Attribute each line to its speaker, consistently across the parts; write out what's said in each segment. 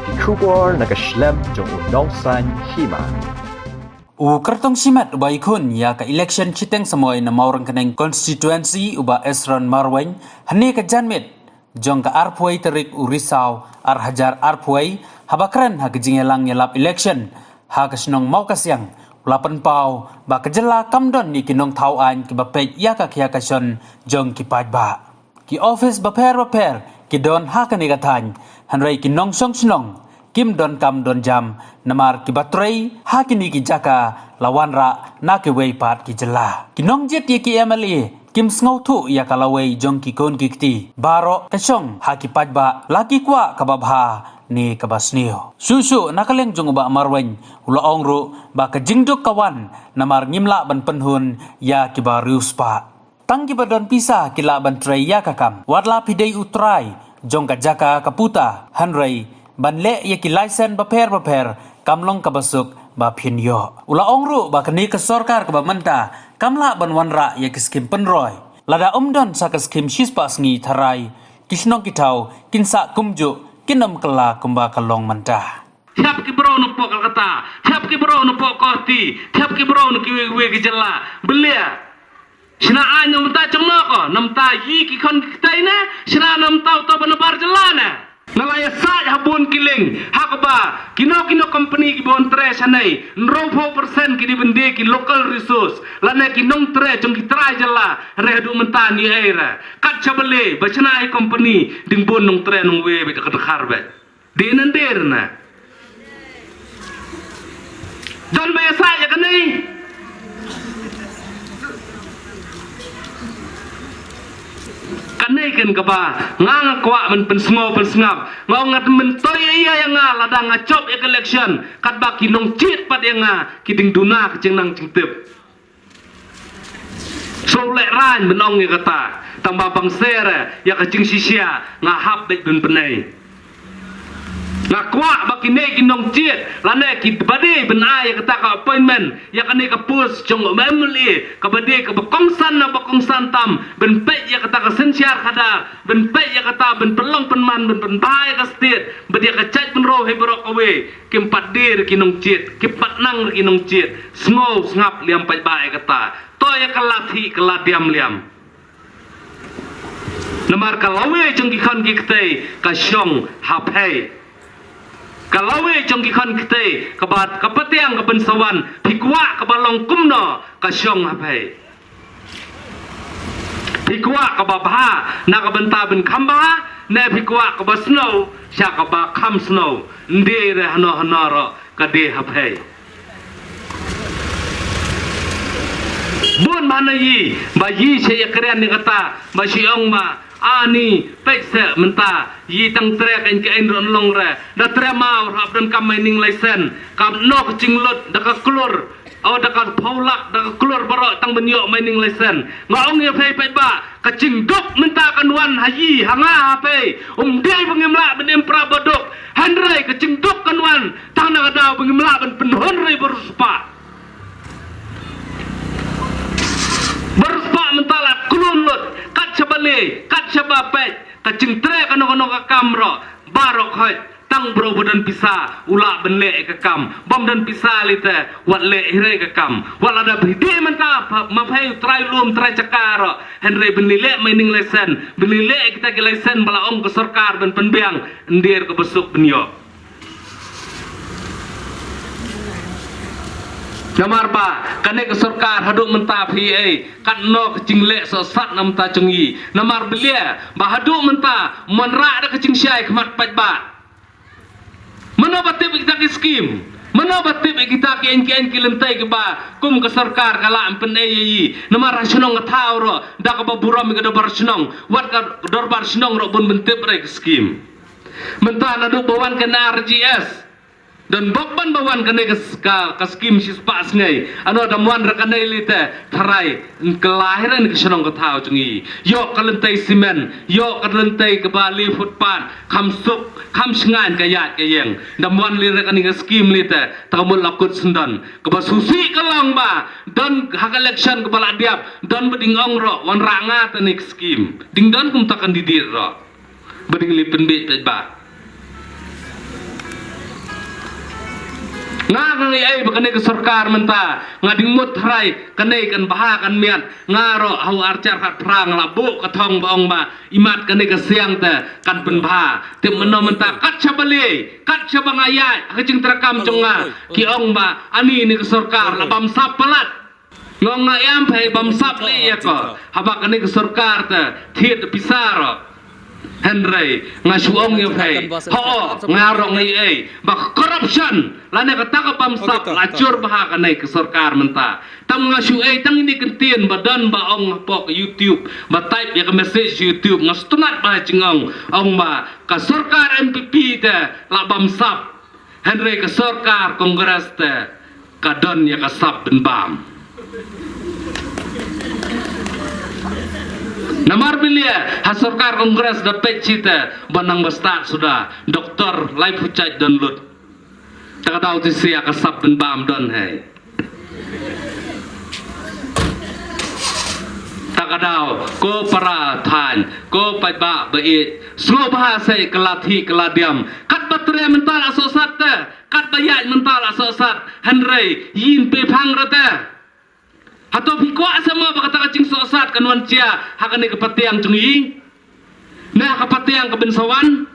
Speaker 1: ki kubor nakaslem jong unong san hima.
Speaker 2: Kartong simat uba ikun ya ka election chiteng samoy na maurang kaneng constituency uba Esron Marweng hani ka janmit jong ka arpuay terik urisaw ar hajar arpuay habakran ha kajingelang yalap election ha kasnong mau kasyang ulapan pau ba kajala kamdon ni kinong tauan ki bapet ya ka kya kasyon jong ki ba ki office baper ki don ha kanigatan hanray kinong song kim don kam don jam namar ki batrei ha kini ki jaka lawan ra na ki wei pat ki jela kinong jet ye ki MLA kim sngo thu ya kalawei jong ki kon ki kti baro kasong ha ki ba laki kwa kababha ni kabasnio susu nakaleng jong ba marwen ulaong ru ba ka jingduk kawan namar ngimla ban penhun ya ki barius pa tanggi badon pisa kila ban trei ya kakam wadla pidei utrai jong ka jaka kaputa hanrei banle ye ki license baper kamlong kabasuk ba phinyo ulaong ru ba kani ka sarkar ka ba manta kamla banwanra ye ki skim penroy lada umdon sa ka skim shispas ngi tharai kisnong kitau kinsa kumju kinom kala kumba kalong manta
Speaker 3: Thiap ki bro no po Kolkata, thiap ki bro no po Kohti, thiap ki bro no ki we ki jela belia sina ay namta chongno ko namta yi ki kon kitai na sina namta to banabar jelana nalaya sa habun kiling hakba kino company ki bon tre sanai 90% ki dibende ki local resource lana ki nong tre jong ki trai jela redu mentan ni era kat chabale bachana ai company ding bon nong tre nong we be ka kharbe denan derna don be sa ya kanai kanai kan kaba ngang kwa men pensngo pensngap ngau ngat men toy iya yang lada ngacop election kat baki nong chit pat yang kiding duna kecing nang cingtep so lek ran benong ya kata tambah bangsere ya kecing sisia ngahap dek dun penai ngakwa baki ne kinong chit lane ki bade benai ya kata ka appointment ya kane ka pus jong memli ka bade ka bakongsan na bakongsan tam ben pe ya kata ka sensiar kada ben pe ya kata ben pelong penman ben bai ka state bade ka chat penro he bro kawe kim padir kinong chit ki patnang kinong chit sngo ngap liam pai bai kata to ya kalathi kaladiam liam namar kalawe jong ki khan ki kte ka syong hapai kalawe jong ki khan kte kabat kapatiang ka bensawan pikwa ka balong kumno ka syong hapai pikwa ka babha na ka benta ben khamba na pikwa ka basno sya ka ba kham sno ndere hano hanaro ka de hapai bon mana yi ba yi se yakren ni kata ba siong ma ani pekse menta yi tang trek en ke en long re da tre mau rap dan kam mining license kam no cinglot da ka klur aw da ka paulak da ka klur baro tang benyo mining license ngaong ye pe ba ka cingdok menta kanwan hayi hanga pe dei bengimla benem prabodok handrai ka cingdok kanwan tang na da bengimla ben penhon re beruspa mentala klulut kat chabale kat chabapet kacing tre kano ka kamro barok hoy tang bro bodan pisa ula benle ka kam bom dan pisa lite wat le hire ka kam wala da bide menta ma phai trai lum trai cakaro henre benile mining lesson benile kita ke lesson bala ong ke sarkar ben penbiang ndir ke besuk benyo namar ba kane ke sarkar haduk menta PA kat no kecing lek so sat nam ta cengi namar belia ba haduk menta menra da kecing syai kemat pat ba mana batip kita ke skim mana batip kita ke NKN ke lentai ke ba kum ke sarkar kala ampen yi namar rasionong ngatau ro da ka ba buram ke do barsionong wat ka dor barsionong ro bun bentip re ke skim menta na do bawan ke RGS dan bokban bawan kene ka skim sispa sngai ano damuan rakane lite tharai kelahiran ke senong kathau cungi yo kalentai simen yo kalentai ke bali footpath khamsuk kham sngan kayat kayeng damuan li rakane ke skim lite tamul lakut sendan ke basusi kalong ba dan hak election ke bala diap dan bedingong ro wan ranga tenik skim dingdan kum takan didir ro beding li penbit ba ngang ai bakane ke sarkar menta ngading mutrai kane kan baha kan miat ngaro hau arcar kat prang labu katong baong ma imat kane ke siang ta kan pen baha te meno menta kat chabale kat cabangaya hajing terakam jonga ki ong ba ani ni ke sarkar labam sapalat ngong na yam phai bam sap le ya ko haba kane ke sarkar ta thiet pisaro Henry ngasuong yo phai ho ngarong ni ai ba corruption lane ka taka bam sap lacur baha kanai ke sarkar menta tam ngasu ai tang ini kentien badan ba ong pok YouTube ba type ya ke message YouTube ngastunat ba cingong ong ba ka sarkar MPP te la bam sap Henry ke sarkar kongres te kadon ya ka sap ben bam Namar bilia hasarkar kongres dapat cita banang bestak sudah doktor lai pucai dan lut tak tahu tisia kasap dan bam dan hai tak tahu ko para than ko pai ba bait slow bahasa kelati keladiam kat baterai mental asosat kat bayat mental asosat Henry yin pe phang rata atau pikwa sama berkata kacing sosat kanuan cia hakane kepatiang cungi nah kepatiang kebensawan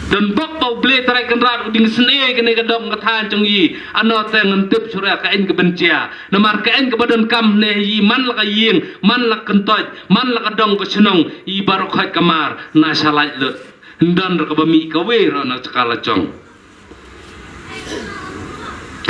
Speaker 3: dan bok pau ble tarai kenrat uding sene kene kedong katahan cungi ano teng ngentip surya kain kebencia namar kain kebadan kam ne yi man la kaying man la kentoj man la kadong kesenong i barokhat kamar na salaj lut ndan rekabami kawe ro na skala cong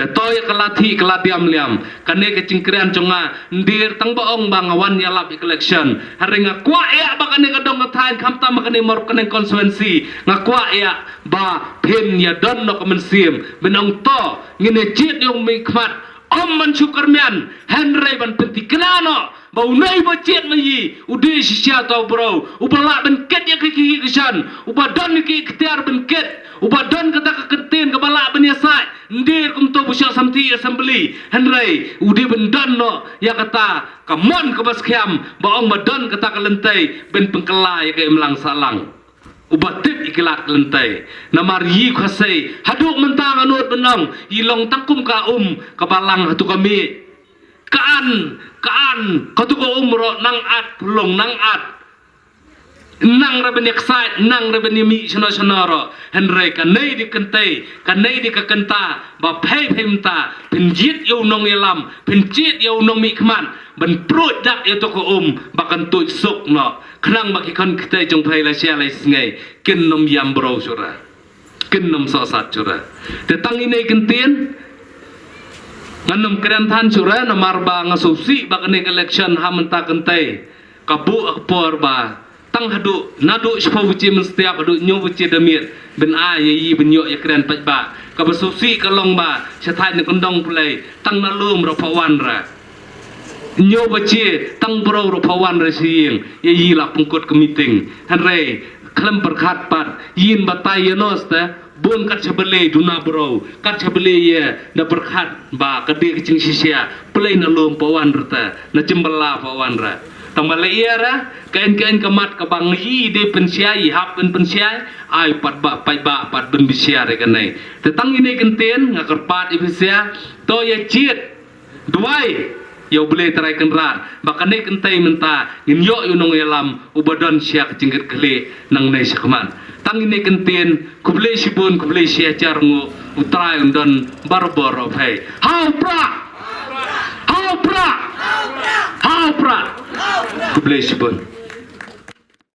Speaker 3: Toy kelati keladiam liam kane ke cingkrian conga ndir tang baong bangawan ya lap election hari ngakwa ya bakane kadong kathan kamta makane mor kane konsuensi ngakwa ya ba pin ya don no kemensim benong to ngine cit yung mikmat om mansukarmian Henry ban penti kenano bau nai bacet mayi ude sisia tau bro ubala ben ket ya kiki kisan ubadon ki ikhtiar ben ket ubadon kata keketin kepala ben yasai ndir kum to busya samti assembly Henry ude ben don no ya kata kamon ke baskiam baong badon kata kelentai ben pengkela ya ke melang salang ubatip ikilat kelentai namar yi khasai haduk mentang anut benang ilong takum ka kebalang hatu kami kaan katu ko umro nang at pulong nang at nang raben yaksai nang raben yami shano Henry kanai di kentai kanai di kakenta ba phai phemta penjit yo nong yelam penjit yo nong mikman ben prut dak yo to ko bakan tu sok no khnang baki kon ktai jong phai la sia lai sngai kin nom yam bro sura kin nom so sat sura te tang ini kentien nganum keren than sura namar ba ngasusi bakane election hamenta kentai kabu akpor ba tang hadu nadu shpo wuci mestiap hadu nyu wuci demir ben a yi ben yo ya keren pat ba ka basusi kalong ba sathai ne kondong play tang nalum ro pawan ra nyu wuci tang bro ro pawan ra siing yi la pungkut ke meeting Henry klem berkhat pat yin batai yenos ta bun kat chabele duna bro kat chabele ye na berkhat ba kede kecing sisia play nalum pawan rata na jembela pawan ra tambah era kain kemat ke bang yi de pensiai hap pensiai ai pat ba pai ba pat ben bisia re kanai tetang ini kenten ngakar pat ibisia to ya ciet duai yo boleh terai kenrat bakane kentai menta ngin yo yunong yalam ubadon siak jingget kele nang nei sakman tang ini kenten kuble sibun kuble sia charngu utrai undon barbaro phai how pra kuble sibun